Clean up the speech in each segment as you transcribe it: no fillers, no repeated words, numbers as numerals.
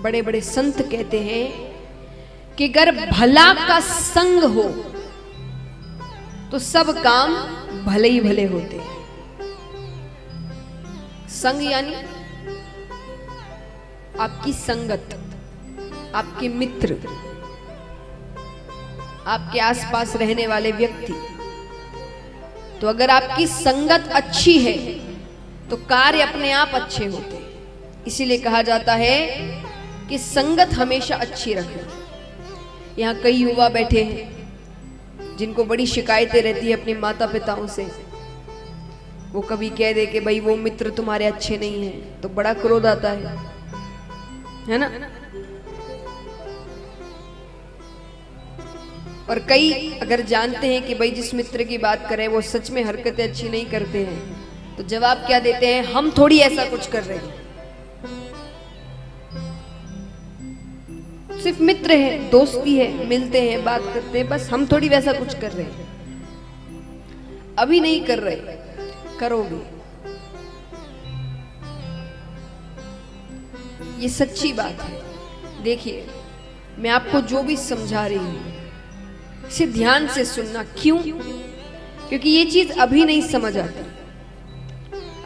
बड़े बड़े संत कहते हैं कि अगर भला का संग हो तो सब काम भले ही भले होते हैं। संग यानी आपकी संगत, आपके मित्र, आपके आसपास रहने वाले व्यक्ति। तो अगर आपकी संगत अच्छी है तो कार्य अपने आप अच्छे होते हैं। इसीलिए कहा जाता है कि संगत हमेशा अच्छी रखें। यहाँ कई युवा बैठे हैं जिनको बड़ी शिकायतें रहती है अपने माता पिताओं से। वो कभी कह दे कि भाई वो मित्र तुम्हारे अच्छे नहीं हैं तो बड़ा क्रोध आता है ना। और कई अगर जानते हैं कि भाई जिस मित्र की बात करें वो सच में हरकतें अच्छी नहीं करते हैं तो जवाब क्या देते हैं, हम थोड़ी ऐसा कुछ कर रहे हैं, सिर्फ मित्र है, दोस्ती है, मिलते हैं, बात करते हैं, बस हम थोड़ी वैसा कुछ कर रहे हैं। अभी नहीं कर रहे, करोगे। ये सच्ची बात है। देखिए मैं आपको जो भी समझा रही हूं इसे ध्यान से सुनना। क्यों? क्योंकि ये चीज अभी नहीं समझ आती।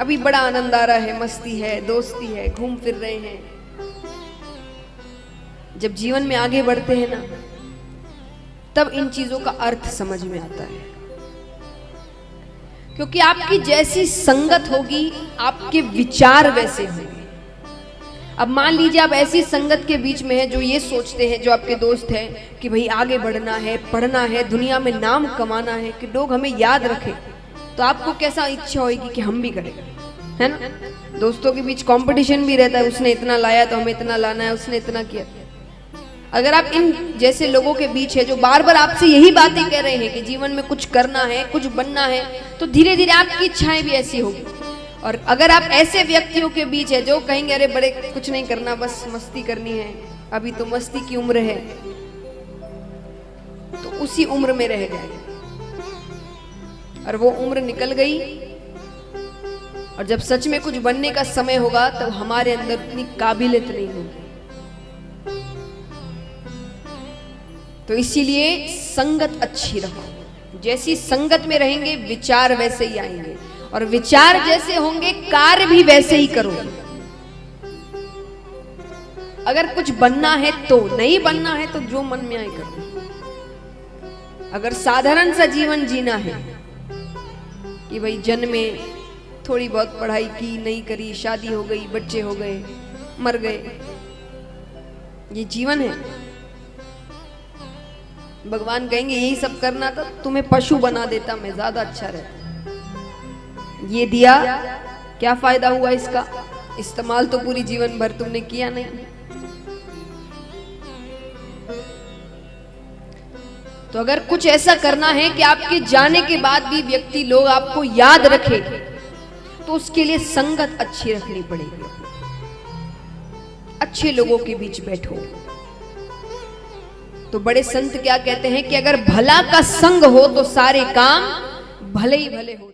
अभी बड़ा आनंद आ रहा है, मस्ती है, दोस्ती है, घूम फिर रहे हैं। जब जीवन में आगे बढ़ते हैं ना तब इन चीजों का अर्थ समझ में आता है। क्योंकि आपकी जैसी संगत होगी आपके विचार वैसे होंगे। अब मान लीजिए आप ऐसी संगत के बीच में है जो ये सोचते हैं, जो आपके दोस्त हैं कि भाई आगे बढ़ना है, पढ़ना है, दुनिया में नाम कमाना है, कि लोग हमें याद रखें, तो आपको कैसा इच्छा होगी कि हम भी करें, है ना। दोस्तों के बीच कंपटीशन भी रहता है, उसने इतना लाया तो हमें इतना लाना है, उसने इतना किया। अगर आप इन जैसे लोगों के बीच है जो बार बार आपसे यही बातें कह रहे हैं कि जीवन में कुछ करना है, कुछ बनना है, तो धीरे धीरे आपकी इच्छाएं भी ऐसी होगी। और अगर आप ऐसे व्यक्तियों के बीच है जो कहेंगे अरे बड़े कुछ नहीं करना, बस मस्ती करनी है, अभी तो मस्ती की उम्र है, तो उसी उम्र में रह गए। और वो उम्र निकल गई और जब सच में कुछ बनने का समय होगा तब हमारे अंदर इतनी काबिलियत नहीं होगी। तो इसीलिए संगत अच्छी रखो। जैसी संगत में रहेंगे विचार वैसे ही आएंगे, और विचार जैसे होंगे कार्य भी वैसे ही करोगे। अगर कुछ बनना है तो, नहीं बनना है तो जो मन में आए करो। अगर साधारण सा जीवन जीना है कि भाई जन्मे, थोड़ी बहुत पढ़ाई की, नहीं करी, शादी हो गई, बच्चे हो गए, मर गए, ये जीवन है। भगवान कहेंगे यही सब करना था तुम्हें पशु बना देता मैं, ज्यादा अच्छा रहता। ये दिया, क्या फायदा हुआ इसका? इस्तेमाल तो पूरी जीवन भर तुमने किया नहीं। तो अगर कुछ ऐसा करना है कि आपके जाने के बाद भी व्यक्ति, लोग आपको याद रखे, तो उसके लिए संगत अच्छी रखनी पड़ेगी। अच्छे लोगों के बीच बैठो। तो बड़े संत क्या कहते हैं कि अगर भला का संग हो तो सारे काम भले ही भले हो।